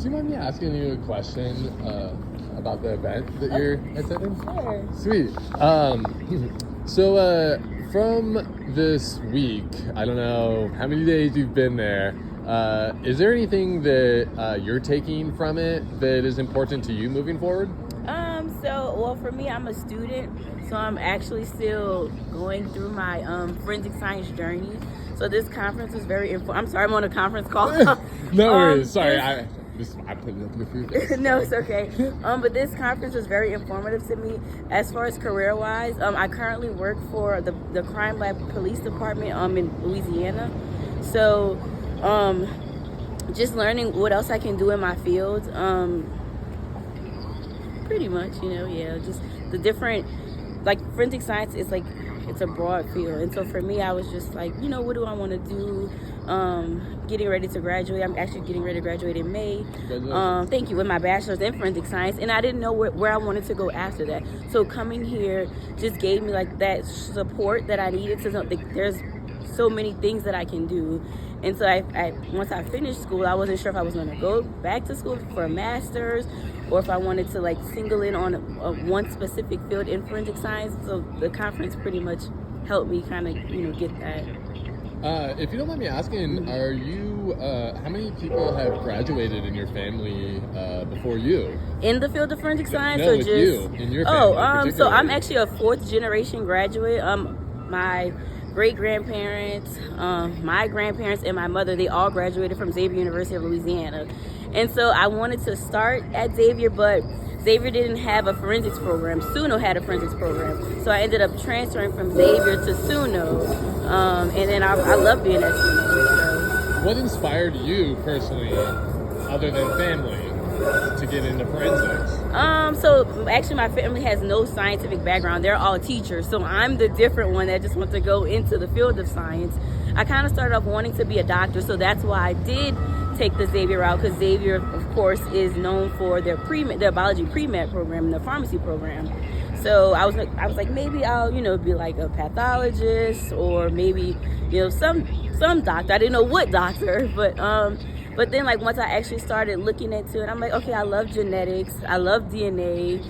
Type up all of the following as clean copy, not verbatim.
Do you mind me asking you a question about the event that you're attending? Sure. Sweet. So from this week, I don't know how many days you've been there. Is there anything that you're taking from it that is important to you moving forward? Well, for me, I'm a student, so I'm actually still going through my forensic science journey. So this conference was very I'm sorry, I'm on a conference call. No worries. Sorry, I put it up in the food. No, it's okay. But this conference was very informative to me as far as career-wise. I currently work for the Crime Lab Police Department in Louisiana. So just learning what else I can do in my field. Pretty much, just the different, like forensic science is like, it's a broad field. And so for me, I was just like, what do I want to do? Getting ready to graduate. I'm actually getting ready to graduate in May. Thank you, with my bachelor's in forensic science. And I didn't know where I wanted to go after that. So coming here just gave me like that support that I needed to know that there's so many things that I can do. And so I once I finished school, I wasn't sure if I was going to go back to school for a master's or if I wanted to like single in on one specific field in forensic science. So the conference pretty much helped me kind of, get that. If you don't mind me asking, are you, how many people have graduated in your family before you? In the field of forensic science? No, or with just you, in your family so I'm actually a 4th generation graduate. My great-grandparents, my grandparents, and my mother, they all graduated from Xavier University of Louisiana. And so I wanted to start at Xavier, but Xavier didn't have a forensics program. SUNO had a forensics program. So I ended up transferring from Xavier to SUNO. And then I love being at SUNO. So. What inspired you personally, other than family, to get into forensics? So actually my family has no scientific background. They're all teachers. So I'm the different one that just wants to go into the field of science. I kind of started off wanting to be a doctor, so that's why I did take the Xavier route, because Xavier, of course, is known for their biology pre-med program and the pharmacy program. So I was like, maybe I'll, be like a pathologist or maybe, some doctor. I didn't know what doctor, but then like once I actually started looking into it, I'm like, okay, I love genetics, I love DNA.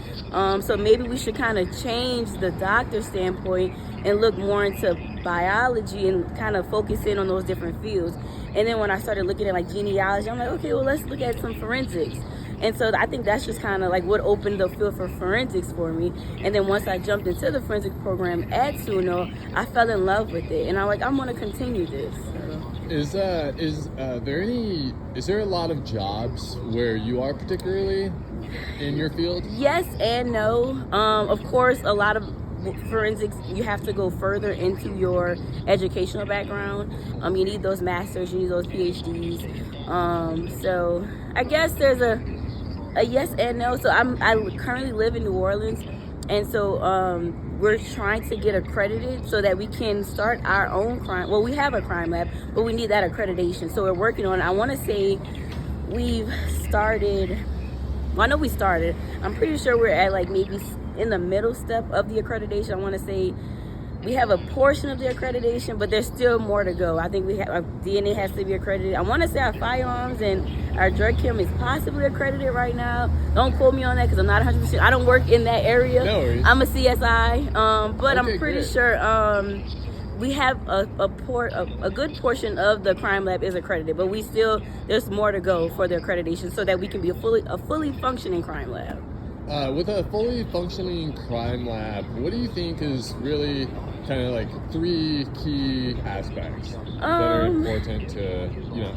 So maybe we should kind of change the doctor standpoint and look more into biology and kind of focus in on those different fields. And then when I started looking at like genealogy, I'm like, okay, well, let's look at some forensics. And so I think that's just kind of like what opened the field for forensics for me. And then once I jumped into the forensic program at SUNO, I fell in love with it. And I'm like, I'm going to continue this. So. Is there a lot of jobs where you are particularly in your field? Yes and no. Of course, a lot of forensics, you have to go further into your educational background. You need those masters, you need those PhDs. So I guess there's a yes and no. So I currently live in New Orleans, and so we're trying to get accredited so that we can start our own crime. Well, we have a crime lab, but we need that accreditation. So we're working on it. I want to say we've started. Well, I know we started. I'm pretty sure we're at like maybe in the middle step of the accreditation. I want to say we have a portion of the accreditation, but there's still more to go. I think we have our DNA has to be accredited. I want to say our firearms and our drug chem is possibly accredited right now. Don't quote me on that because I'm not 100%. I don't work in that area. No worries. I'm a CSI, but okay, I'm pretty sure we have a good portion of the crime lab is accredited, but there's more to go for the accreditation so that we can be a fully functioning crime lab. With a fully functioning crime lab, what do you think is really kind of like 3 key aspects that are important to,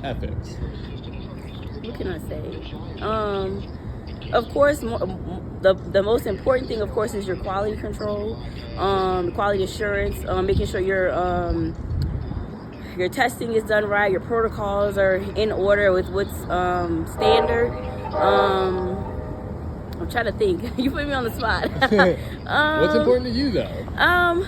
ethics? What can I say? Of course, the most important thing, of course, is your quality control, quality assurance, making sure your testing is done right, your protocols are in order with what's standard. I'm trying to think. You put me on the spot. What's important to you, though?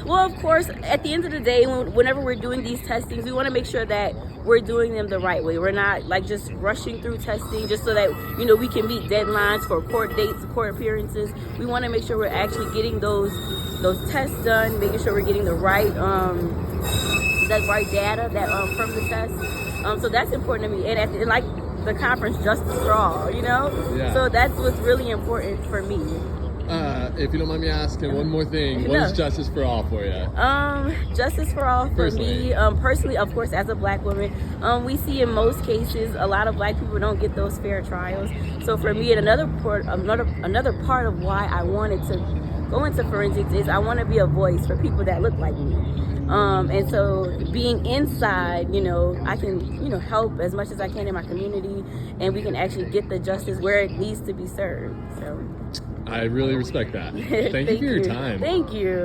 Well, of course, at the end of the day, whenever we're doing these testings, we want to make sure that we're doing them the right way. We're not like just rushing through testing just so that we can meet deadlines for court dates, court appearances. We want to make sure we're actually getting those tests done, making sure we're getting the right data that from the test. So that's important to me. And like the conference Justice for All, you know? Yeah. So that's what's really important for me. If you don't mind me asking, one more thing. What is Justice for All for you? Justice for All for me, personally, of course, as a Black woman, we see in most cases a lot of Black people don't get those fair trials. So for me, another part of why I wanted to go into forensics is I want to be a voice for people that look like me. And so being inside, you know, I can, you know, help as much as I can in my community, and we can actually get the justice where it needs to be served. So I really respect that. Thank you for your time. Thank you.